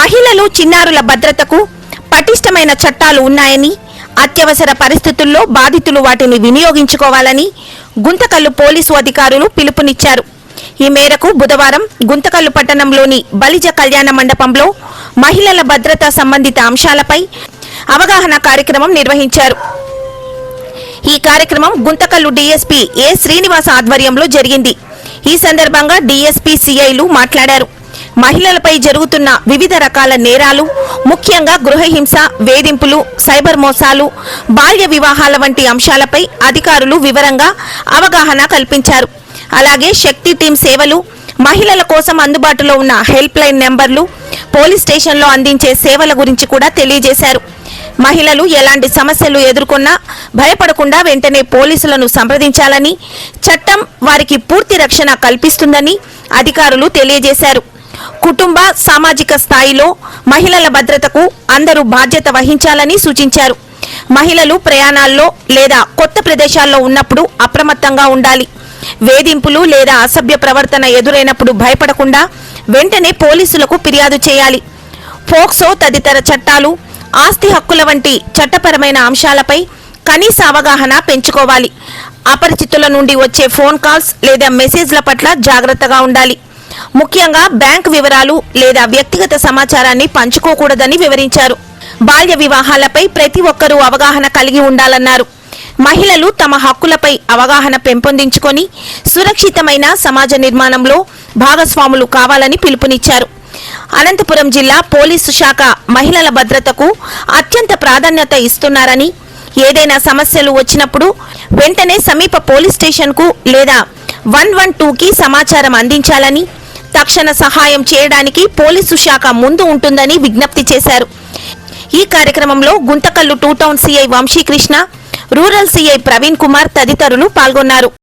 మహిళలు చిన్నారుల భద్రతకు పటిష్టమైన చట్టాలు ఉన్నాయని, అత్యవసర పరిస్థితుల్లో బాధితులు వాటిని వినియోగించుకోవాలని గుంతకల్లు పోలీసు అధికారులు పిలుపునిచ్చారు. ఈ మేరకు బుధవారం గుంతకల్లు పట్టణంలోని బలిజ కళ్యాణ మండపంలో మహిళల భద్రతా సంబంధిత అంశాలపై అవగాహన కార్యక్రమం నిర్వహించారు. ఈ కార్యక్రమం గుంతకల్లు డీఎస్పీ ఏ శ్రీనివాస ఆధ్వర్యంలో జరిగింది. ఈ సందర్భంగా డీఎస్పీ సిఐలు మాట్లాడారు. మహిళలపై జరుగుతున్న వివిధ రకాల నేరాలు, ముఖ్యంగా గృహహింస, వేధింపులు, సైబర్ మోసాలు, బాల్య వివాహాల వంటి అంశాలపై అధికారులు వివరంగా అవగాహన కల్పించారు. అలాగే శక్తి టీం సేవలు, మహిళల కోసం అందుబాటులో ఉన్న హెల్ప్ లైన్ నెంబర్లు, పోలీస్ స్టేషన్లో అందించే సేవల గురించి కూడా తెలియజేశారు. మహిళలు ఎలాంటి సమస్యలు ఎదుర్కొన్నా భయపడకుండా వెంటనే పోలీసులను సంప్రదించాలని, చట్టం వారికి పూర్తి రక్షణ కల్పిస్తుందని అధికారులు తెలియజేశారు. కుటుంబ, సామాజిక స్థాయిలో మహిళల భద్రతకు అందరూ బాధ్యత వహించాలని సూచించారు. మహిళలు ప్రయాణాల్లో లేదా కొత్త ప్రదేశాల్లో ఉన్నప్పుడు అప్రమత్తంగా ఉండాలి. వేధింపులు లేదా అసభ్య ప్రవర్తన ఎదురైనప్పుడు భయపడకుండా వెంటనే పోలీసులకు ఫిర్యాదు చేయాలి. పోక్సో తదితర చట్టాలు, ఆస్తి హక్కుల వంటి చట్టపరమైన అంశాలపై కనీస అవగాహన పెంచుకోవాలి. అపరిచితుల నుండి వచ్చే ఫోన్ కాల్స్ లేదా మెసేజ్ల పట్ల జాగ్రత్తగా ఉండాలి. ముఖ్యంగా బ్యాంక్ వివరాలు లేదా వ్యక్తిగత సమాచారాన్ని పంచుకోకూడదని వివరించారు. బాల్య వివాహాలపై ప్రతి ఒక్కరూ అవగాహన కలిగి ఉండాలన్నారు. మహిళలు తమ హక్కులపై అవగాహన పెంపొందించుకొని సురక్షితమైన సమాజ నిర్మాణంలో భాగస్వాములు కావాలని పిలుపునిచ్చారు. అనంతపురం జిల్లా పోలీసు శాఖ మహిళల భద్రతకు అత్యంత ప్రాధాన్యత ఇస్తున్నారని, ఏదైనా సమస్యలు వచ్చినప్పుడు వెంటనే సమీప పోలీస్ స్టేషన్కు లేదా 112కి సమాచారం అందించాలని, తక్షణ సహాయం చేయడానికి పోలీసు శాఖ ముందు ఉంటుందని విజ్ఞప్తి చేశారు. ఈ కార్యక్రమంలో Guntakal 2 town CI Vamsikrishna, rural CI Praveen Kumar తదితరులు పాల్గొన్నారు.